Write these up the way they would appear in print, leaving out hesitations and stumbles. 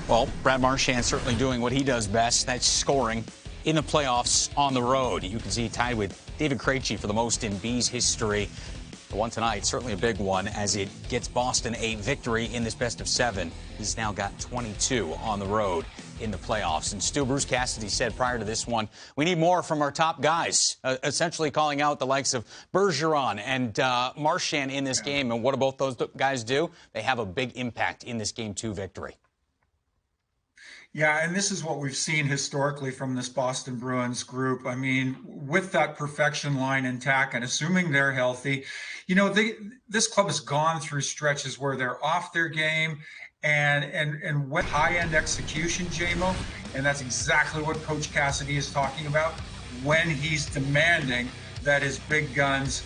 Well, Brad Marchand certainly doing what he does best. That's scoring in the playoffs on the road. You can see tied with David Krejci for the most in B's history. The one tonight, certainly a big one, as it gets Boston a victory in this best of 7. He's now got 22 on the road in the playoffs. And Stu, Bruce Cassidy said prior to this one, we need more from our top guys, essentially calling out the likes of Bergeron and Marchand in this game. And what do both those guys do? They have a big impact in this Game 2 victory. Yeah, and this is what we've seen historically from this Boston Bruins group. I mean, with that perfection line intact and assuming they're healthy, you know, this club has gone through stretches where they're off their game and with high-end execution, JMO, and that's exactly what Coach Cassidy is talking about when he's demanding that his big guns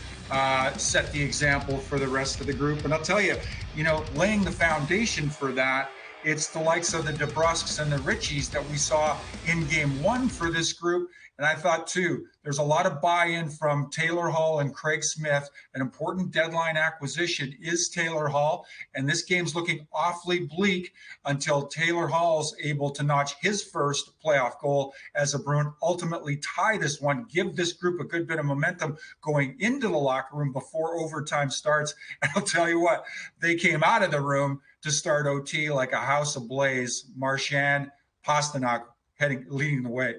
set the example for the rest of the group. And I'll tell you, you know, laying the foundation for that, it's the likes of the DeBrusques and the Richies that we saw in Game 1 for this group. And I thought, too, there's a lot of buy-in from Taylor Hall and Craig Smith. An important deadline acquisition is Taylor Hall. And this game's looking awfully bleak until Taylor Hall's able to notch his first playoff goal as a Bruin, ultimately tie this one, give this group a good bit of momentum going into the locker room before overtime starts. And I'll tell you what, they came out of the room to start OT like a house ablaze. Marchand, Pastrnak leading the way.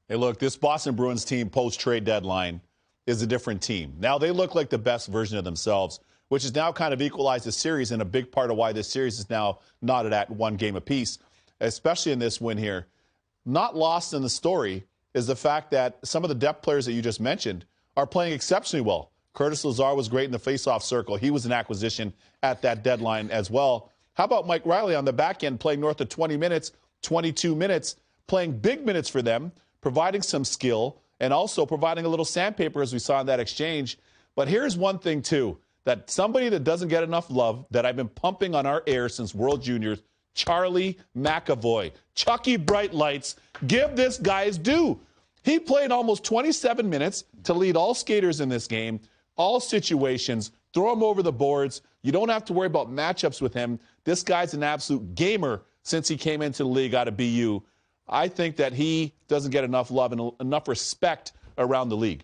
Hey, look, this Boston Bruins team post-trade deadline is a different team. Now they look like the best version of themselves, which has now kind of equalized the series, and a big part of why this series is now knotted at 1 game apiece, especially in this win here. Not lost in the story is the fact that some of the depth players that you just mentioned are playing exceptionally well. Curtis Lazar was great in the faceoff circle. He was an acquisition at that deadline as well. How about Mike Riley on the back end playing north of 20 minutes, 22 minutes, playing big minutes for them, providing some skill, and also providing a little sandpaper as we saw in that exchange. But here's one thing, too, that somebody that doesn't get enough love that I've been pumping on our air since World Juniors, Charlie McAvoy. Chucky Bright Lights, give this guy his due. He played almost 27 minutes to lead all skaters in this game, all situations, throw him over the boards. You don't have to worry about matchups with him. This guy's an absolute gamer since he came into the league out of BU. I think that he doesn't get enough love and enough respect around the league.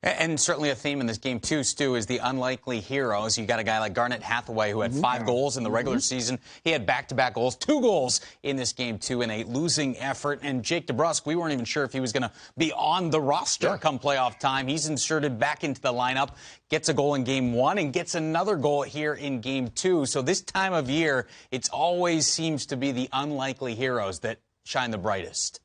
And certainly a theme in this game, too, Stu, is the unlikely heroes. You got a guy like Garnet Hathaway who had 5 goals in the regular season. He had back-to-back goals, 2 goals in this game, too, in a losing effort. And Jake DeBrusk, we weren't even sure if he was going to be on the roster come playoff time. He's inserted back into the lineup, gets a goal in Game 1, and gets another goal here in Game 2. So this time of year, it always seems to be the unlikely heroes that shine the brightest.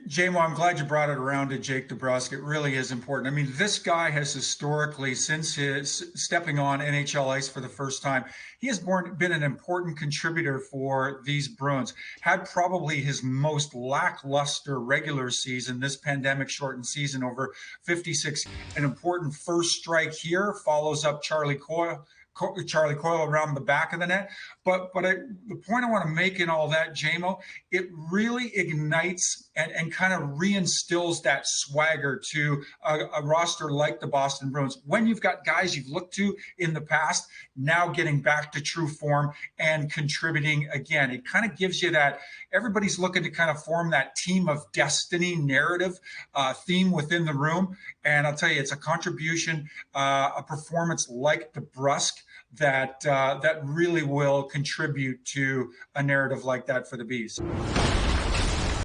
JMO, I'm glad you brought it around to Jake DeBrusk. It really is important. I mean, this guy has historically, since his stepping on NHL ice for the first time, he has been an important contributor for these Bruins. Had probably his most lackluster regular season, this pandemic-shortened season, over 56. An important first strike here follows up Charlie Coyle around the back of the net. But the point I want to make in all that, JMO, it really ignites and kind of reinstills that swagger to a roster like the Boston Bruins. When you've got guys you've looked to in the past, now getting back to true form and contributing again, it kind of gives you that everybody's looking to kind of form that team of destiny narrative theme within the room. And I'll tell you, it's a contribution, a performance like DeBrusk that really will contribute to a narrative like that for the Bees.